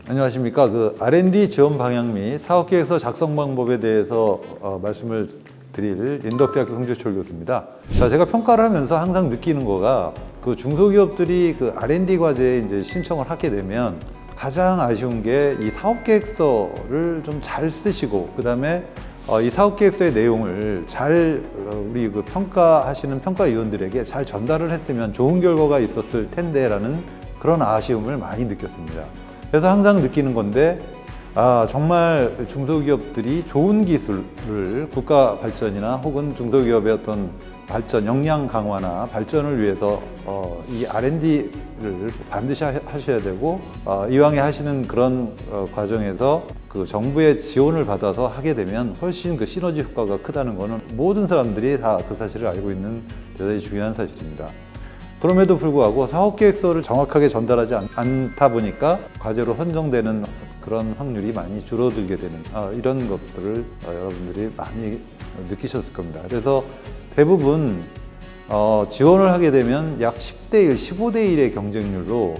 안녕하십니까. R&D 지원 방향 및 사업계획서 작성 방법에 대해서 말씀을 드릴 인덕대학교 송재철 교수입니다. 자, 제가 평가를 하면서 항상 느끼는 거가 중소기업들이 R&D 과제에 이제 신청을 하게 되면 가장 아쉬운 게 이 사업계획서를 좀 잘 쓰시고, 그 다음에 이 사업계획서의 내용을 잘 우리 평가하시는 평가위원들에게 잘 전달을 했으면 좋은 결과가 있었을 텐데라는 그런 아쉬움을 많이 느꼈습니다. 그래서 항상 느끼는 건데, 정말 중소기업들이 좋은 기술을 국가 발전이나 혹은 중소기업의 어떤 발전, 역량 강화나 발전을 위해서 이 R&D를 반드시 하셔야 되고, 이왕에 하시는 그런 과정에서 정부의 지원을 받아서 하게 되면 훨씬 시너지 효과가 크다는 것은 모든 사람들이 다 그 사실을 알고 있는 대단히 중요한 사실입니다. 그럼에도 불구하고 사업계획서를 정확하게 전달하지 않다 보니까 과제로 선정되는 그런 확률이 많이 줄어들게 되는 이런 것들을 여러분들이 많이 느끼셨을 겁니다. 그래서 대부분 지원을 하게 되면 약 10대 1, 15대 1의 경쟁률로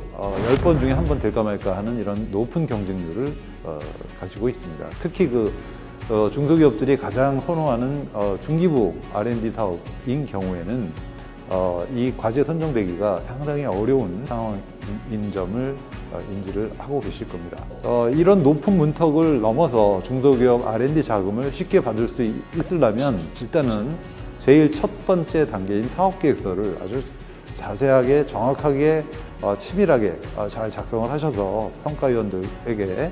10번 중에 한 번 될까 말까 하는 이런 높은 경쟁률을 가지고 있습니다. 특히 중소기업들이 가장 선호하는 중기부 R&D 사업인 경우에는 이 과제 선정되기가 상당히 어려운 상황인 점을 인지를 하고 계실 겁니다. 이런 높은 문턱을 넘어서 중소기업 R&D 자금을 쉽게 받을 수 있으려면 일단은 제일 첫 번째 단계인 사업계획서를 아주 자세하게, 정확하게, 치밀하게 잘 작성을 하셔서 평가위원들에게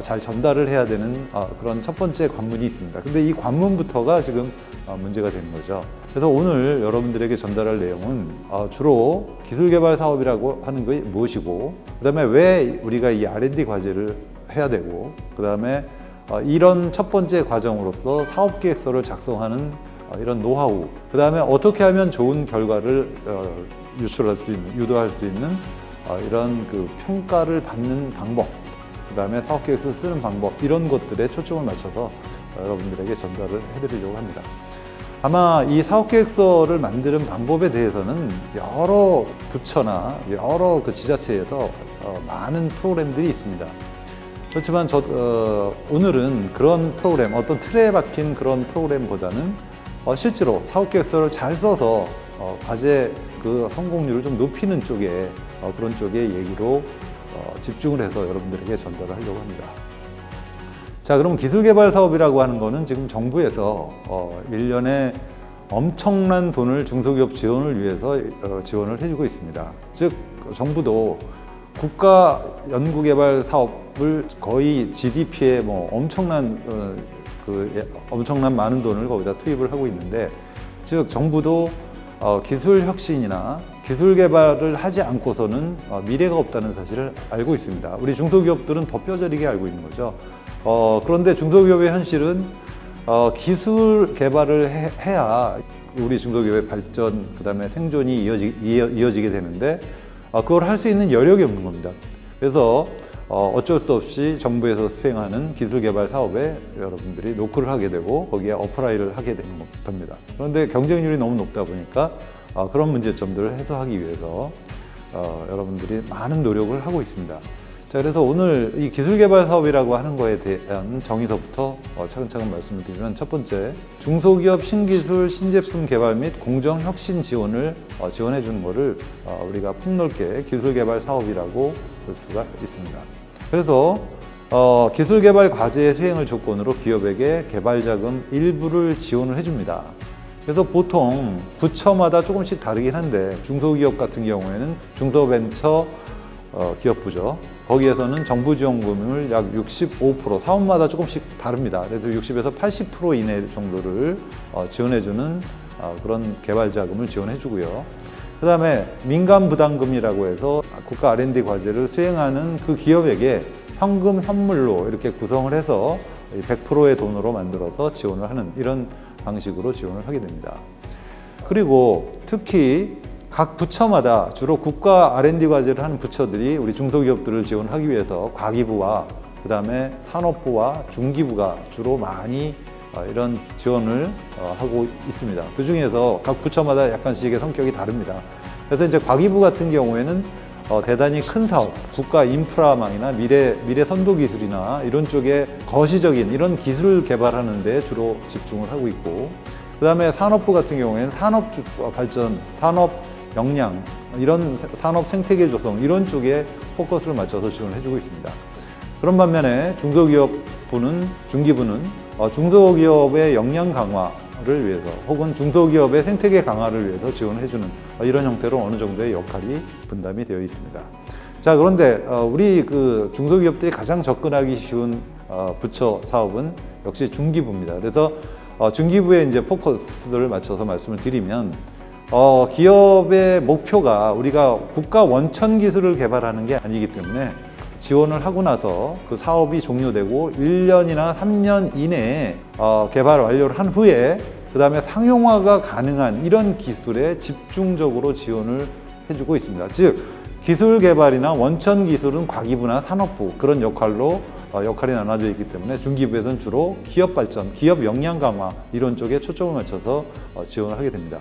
잘 전달을 해야 되는 그런 첫 번째 관문이 있습니다. 근데 이 관문부터가 지금 문제가 되는 거죠. 그래서 오늘 여러분들에게 전달할 내용은 주로 기술개발 사업이라고 하는 것이 무엇이고, 그 다음에 왜 우리가 이 R&D 과제를 해야 되고, 그 다음에 이런 첫 번째 과정으로서 사업계획서를 작성하는 이런 노하우, 그 다음에 어떻게 하면 좋은 결과를 유출할 수 있는, 유도할 수 있는 이런 평가를 받는 방법, 그 다음에 사업계획서 쓰는 방법, 이런 것들에 초점을 맞춰서 여러분들에게 전달을 해드리려고 합니다. 아마 이 사업계획서를 만드는 방법에 대해서는 여러 부처나 여러 지자체에서 많은 프로그램들이 있습니다. 그렇지만 오늘은 그런 프로그램, 어떤 틀에 박힌 그런 프로그램보다는 실제로 사업계획서를 잘 써서 과제 성공률을 좀 높이는 쪽에 그런 쪽의 얘기로 집중을 해서 여러분들에게 전달을 하려고 합니다. 자, 그럼 기술개발 사업이라고 하는 거는 지금 정부에서 1년에 엄청난 돈을 중소기업 지원을 위해서 지원을 해주고 있습니다. 즉, 정부도 국가 연구개발 사업을 거의 GDP에 엄청난 많은 돈을 거기다 투입을 하고 있는데, 즉 정부도 기술 혁신이나 기술 개발을 하지 않고서는 미래가 없다는 사실을 알고 있습니다. 우리 중소기업들은 더 뼈저리게 알고 있는 거죠. 그런데 중소기업의 현실은 기술 개발을 해야 우리 중소기업의 발전, 그 다음에 생존이 이어지게 되는데 그걸 할 수 있는 여력이 없는 겁니다. 그래서 어쩔 수 없이 정부에서 수행하는 기술 개발 사업에 여러분들이 노크를 하게 되고 거기에 어플라이를 하게 되는 겁니다. 그런데 경쟁률이 너무 높다 보니까 그런 문제점들을 해소하기 위해서 여러분들이 많은 노력을 하고 있습니다. 자, 그래서 오늘 이 기술개발 사업이라고 하는 거에 대한 정의서부터 차근차근 말씀을 드리면, 첫 번째, 중소기업 신기술, 신제품 개발 및 공정혁신 지원을 지원해 주는 것을 우리가 폭넓게 기술개발 사업이라고 볼 수가 있습니다. 그래서 기술개발 과제의 수행을 조건으로 기업에게 개발자금 일부를 지원을 해줍니다. 그래서 보통 부처마다 조금씩 다르긴 한데, 중소기업 같은 경우에는 중소벤처 기업부죠. 거기에서는 정부지원금을 약 65%, 사업마다 조금씩 다릅니다. 그래도 60에서 80% 이내 정도를 지원해주는 그런 개발자금을 지원해주고요. 그 다음에 민간부담금이라고 해서 국가 R&D 과제를 수행하는 그 기업에게 현금, 현물로 이렇게 구성을 해서 100%의 돈으로 만들어서 지원을 하는 이런 방식으로 지원을 하게 됩니다. 그리고 특히 각 부처마다, 주로 국가 R&D 과제를 하는 부처들이 우리 중소기업들을 지원하기 위해서 과기부와 그다음에 산업부와 중기부가 주로 많이 이런 지원을 하고 있습니다. 그 중에서 각 부처마다 약간씩의 성격이 다릅니다. 그래서 이제 과기부 같은 경우에는 대단히 큰 사업, 국가 인프라망이나 미래 선도 기술이나 이런 쪽에 거시적인 이런 기술을 개발하는 데 주로 집중을 하고 있고, 그다음에 산업부 같은 경우에는 산업 발전, 산업 역량, 이런 산업 생태계 조성 이런 쪽에 포커스를 맞춰서 지원을 해주고 있습니다. 그런 반면에 중소기업부는 중기부는 중소기업의 역량 강화를 위해서 혹은 중소기업의 생태계 강화를 위해서 지원을 해주는 이런 형태로 어느 정도의 역할이 분담이 되어 있습니다. 자, 그런데 우리 그 중소기업들이 가장 접근하기 쉬운 부처 사업은 역시 중기부입니다. 그래서 중기부에 이제 포커스를 맞춰서 말씀을 드리면 기업의 목표가 우리가 국가 원천 기술을 개발하는 게 아니기 때문에 지원을 하고 나서 그 사업이 종료되고 1년이나 3년 이내에 개발 완료를 한 후에 그 다음에 상용화가 가능한 이런 기술에 집중적으로 지원을 해주고 있습니다. 즉 기술 개발이나 원천 기술은 과기부나 산업부 그런 역할로 역할이 나눠져 있기 때문에 중기부에서는 주로 기업 발전, 기업 역량 강화 이런 쪽에 초점을 맞춰서 지원을 하게 됩니다.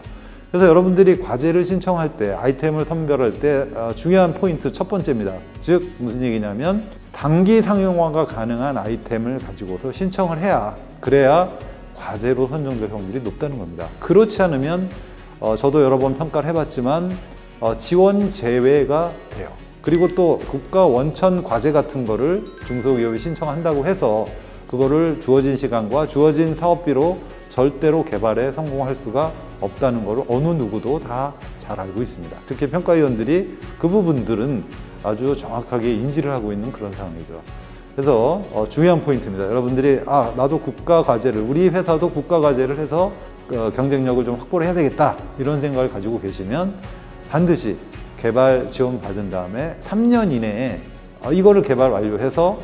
그래서 여러분들이 과제를 신청할 때, 아이템을 선별할 때 중요한 포인트 첫 번째입니다. 즉 무슨 얘기냐면 단기 상용화가 가능한 아이템을 가지고서 신청을 해야, 그래야 과제로 선정될 확률이 높다는 겁니다. 그렇지 않으면 저도 여러 번 평가를 해봤지만 지원 제외가 돼요. 그리고 또 국가 원천 과제 같은 거를 중소기업이 신청한다고 해서 그거를 주어진 시간과 주어진 사업비로 절대로 개발에 성공할 수가 없다는 것을 어느 누구도 다 잘 알고 있습니다. 특히 평가위원들이 그 부분들은 아주 정확하게 인지를 하고 있는 그런 상황이죠. 그래서 중요한 포인트입니다. 여러분들이 나도 국가 과제를, 우리 회사도 국가 과제를 해서 경쟁력을 좀 확보를 해야 되겠다 이런 생각을 가지고 계시면 반드시 개발 지원 받은 다음에 3년 이내에 이거를 개발 완료해서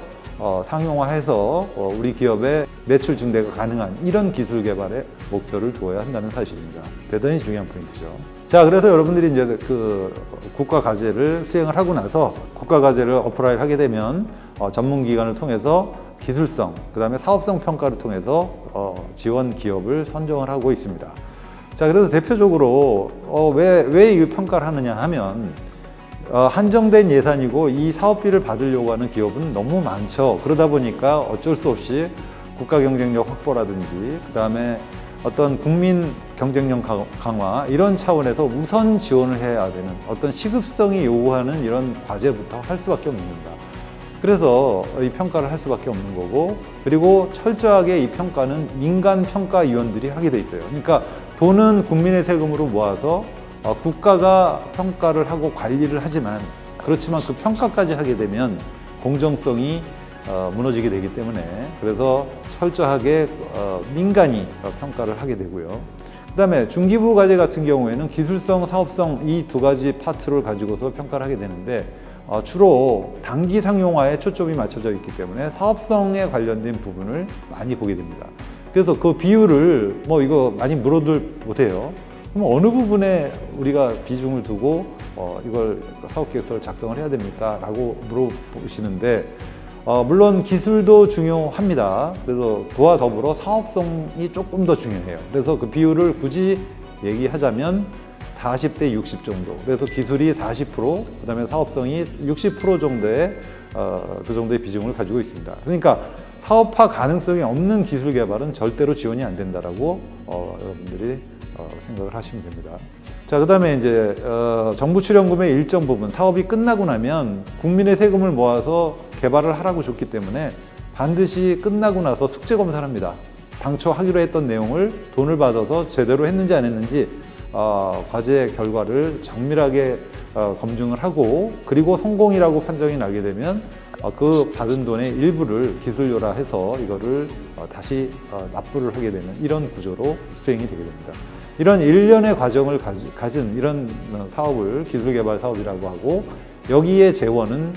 상용화해서 우리 기업의 매출 증대가 가능한 이런 기술 개발에 목표를 두어야 한다는 사실입니다. 대단히 중요한 포인트죠. 자, 그래서 여러분들이 이제 그 국가 과제를 수행을 하고 나서 국가 과제를 어플라이를 하게 되면 전문 기관을 통해서 기술성, 그다음에 사업성 평가를 통해서 지원 기업을 선정을 하고 있습니다. 자, 그래서 대표적으로 왜 이 평가를 하느냐 하면 한정된 예산이고 이 사업비를 받으려고 하는 기업은 너무 많죠. 그러다 보니까 어쩔 수 없이 국가 경쟁력 확보라든지 그다음에 어떤 국민 경쟁력 강화 이런 차원에서 우선 지원을 해야 되는 어떤 시급성이 요구하는 이런 과제부터 할 수밖에 없는 겁니다. 그래서 이 평가를 할 수밖에 없는 거고, 그리고 철저하게 이 평가는 민간 평가위원들이 하게 돼 있어요. 그러니까 돈은 국민의 세금으로 모아서 국가가 평가를 하고 관리를 하지만, 그렇지만 그 평가까지 하게 되면 공정성이 무너지게 되기 때문에, 그래서 철저하게 민간이 평가를 하게 되고요. 그 다음에 중기부 과제 같은 경우에는 기술성, 사업성 이 두 가지 파트를 가지고서 평가를 하게 되는데 주로 단기 상용화에 초점이 맞춰져 있기 때문에 사업성에 관련된 부분을 많이 보게 됩니다. 그래서 그 비율을 이거 많이 물어들 보세요. 그럼 어느 부분에 우리가 비중을 두고 이걸 사업계획서를 작성을 해야 됩니까? 라고 물어보시는데 물론 기술도 중요합니다. 그래서 그와 더불어 사업성이 조금 더 중요해요. 그래서 그 비율을 굳이 얘기하자면 40대 60 정도. 그래서 기술이 40%, 그다음에 사업성이 60% 정도의 그 정도의 비중을 가지고 있습니다. 그러니까 사업화 가능성이 없는 기술 개발은 절대로 지원이 안 된다라고 여러분들이 생각을 하시면 됩니다. 자, 그다음에 이제 정부 출연금의 일정 부분, 사업이 끝나고 나면 국민의 세금을 모아서 개발을 하라고 줬기 때문에 반드시 끝나고 나서 숙제 검사를 합니다. 당초 하기로 했던 내용을 돈을 받아서 제대로 했는지 안 했는지 과제 결과를 정밀하게 검증을 하고, 그리고 성공이라고 판정이 나게 되면 그 받은 돈의 일부를 기술료라 해서 이거를 다시 납부를 하게 되는 이런 구조로 수행이 되게 됩니다. 이런 일련의 과정을 가진 이런 사업을 기술개발 사업이라고 하고, 여기에 재원은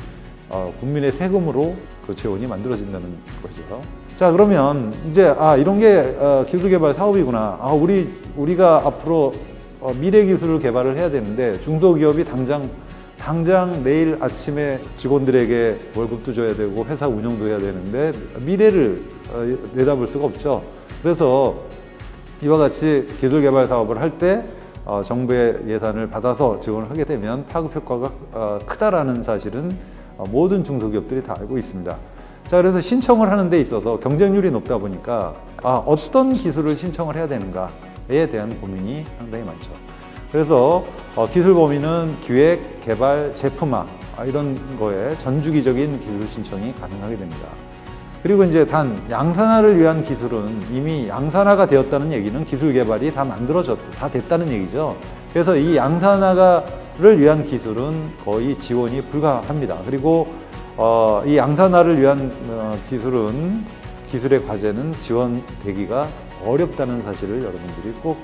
국민의 세금으로 그 재원이 만들어진다는 거죠. 자, 그러면 이제 이런 게 기술개발 사업이구나. 우리가 앞으로 미래 기술을 개발을 해야 되는데 중소기업이 당장 당장 내일 아침에 직원들에게 월급도 줘야 되고 회사 운영도 해야 되는데 미래를 내다볼 수가 없죠. 그래서 이와 같이 기술 개발 사업을 할 때 정부의 예산을 받아서 지원을 하게 되면 파급 효과가 크다라는 사실은 모든 중소기업들이 다 알고 있습니다. 자, 그래서 신청을 하는 데 있어서 경쟁률이 높다 보니까 어떤 기술을 신청을 해야 되는가에 대한 고민이 상당히 많죠. 그래서 기술 범위는 기획, 개발, 제품화 이런 거에 전주기적인 기술 신청이 가능하게 됩니다. 그리고 이제 단 양산화를 위한 기술은 이미 양산화가 되었다는 얘기는 기술 개발이 다 다 됐다는 얘기죠. 그래서 이 양산화를 위한 기술은 거의 지원이 불가합니다. 그리고 이 양산화를 위한 기술의 과제는 지원되기가 어렵다는 사실을 여러분들이 꼭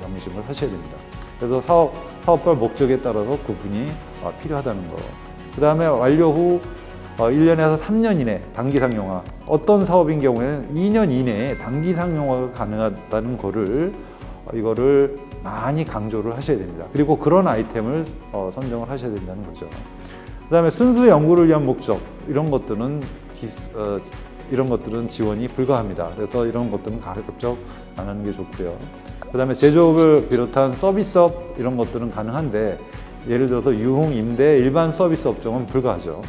명심을 하셔야 됩니다. 그래서 사업별 목적에 따라서 구분이 필요하다는 거. 그 다음에 완료 후 1년에서 3년 이내 단기 상용화. 어떤 사업인 경우에는 2년 이내에 단기 상용화가 가능하다는 이거를 많이 강조를 하셔야 됩니다. 그리고 그런 아이템을 선정을 하셔야 된다는 거죠. 그 다음에 순수 연구를 위한 목적, 이런 것들은 지원이 불가합니다. 그래서 이런 것들은 가급적 안 하는 게 좋고요. 그 다음에 제조업을 비롯한 서비스업 이런 것들은 가능한데, 예를 들어서 유흥, 임대, 일반 서비스 업종은 불가하죠.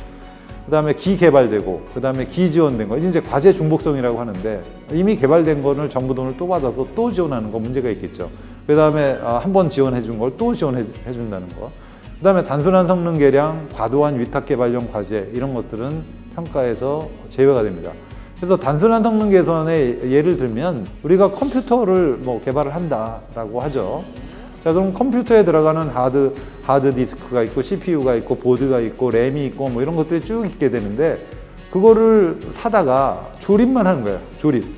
그 다음에 기개발되고, 그 다음에 기지원된 거, 이제 과제 중복성이라고 하는데, 이미 개발된 거를 정부 돈을 또 받아서 또 지원하는 거 문제가 있겠죠. 그 다음에 한 번 지원해 준 걸 또 지원해 준다는 거. 그 다음에 단순한 성능 개량, 과도한 위탁 개발용 과제, 이런 것들은 평가에서 제외가 됩니다. 그래서 단순한 성능 개선의 예를 들면 우리가 컴퓨터를 개발을 한다라고 하죠. 자, 그럼 컴퓨터에 들어가는 하드 디스크가 있고 CPU가 있고 보드가 있고 램이 있고 이런 것들이 쭉 있게 되는데, 그거를 사다가 조립만 하는 거예요.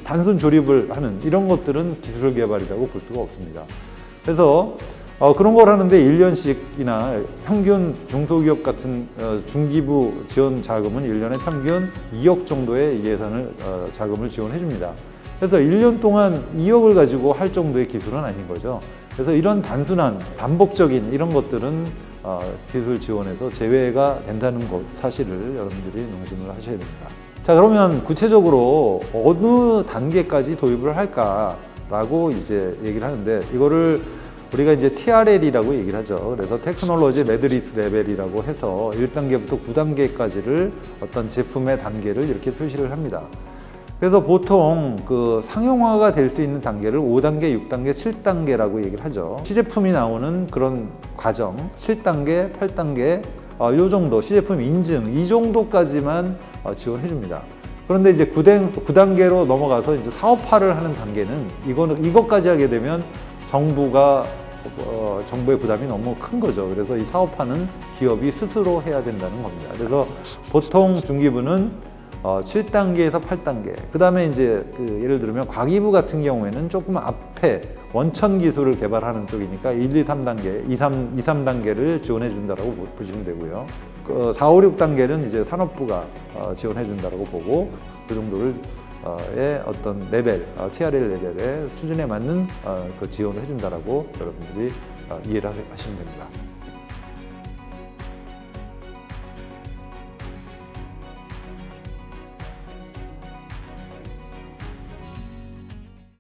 단순 조립을 하는 이런 것들은 기술 개발이라고 볼 수가 없습니다. 그래서 그런 걸 하는데 1년씩이나 평균 중소기업 같은 중기부 지원 자금은 1년에 평균 2억 정도의 자금을 지원해 줍니다. 그래서 1년 동안 2억을 가지고 할 정도의 기술은 아닌 거죠. 그래서 이런 단순한 반복적인 이런 것들은 기술 지원에서 제외가 된다는 것 사실을 여러분들이 명심을 하셔야 됩니다. 자, 그러면 구체적으로 어느 단계까지 도입을 할까라고 이제 얘기를 하는데, 이거를 우리가 이제 TRL이라고 얘기를 하죠. 그래서 테크놀로지 레드리스 레벨이라고 해서 1단계부터 9단계까지를 어떤 제품의 단계를 이렇게 표시를 합니다. 그래서 보통 그 상용화가 될 수 있는 단계를 5단계, 6단계, 7단계라고 얘기를 하죠. 시제품이 나오는 그런 과정, 7단계, 8단계, 요 정도, 시제품 인증, 이 정도까지만 지원해 줍니다. 그런데 이제 9단계로 넘어가서 이제 사업화를 하는 단계는 이것까지 하게 되면 정부의 부담이 너무 큰 거죠. 그래서 이 사업화는 기업이 스스로 해야 된다는 겁니다. 그래서 보통 중기부는 7단계에서 8단계. 그 다음에 이제 예를 들면 과기부 같은 경우에는 조금 앞에 원천 기술을 개발하는 쪽이니까 1, 2, 3단계, 2, 3단계를 지원해 준다라고 보시면 되고요. 4, 5, 6단계는 이제 산업부가 지원해 준다라고 보고, 그 정도를 어떤 레벨, TRL 레벨의 수준에 맞는 그 지원을 해준다라고 여러분들이 이해를 하시면 됩니다.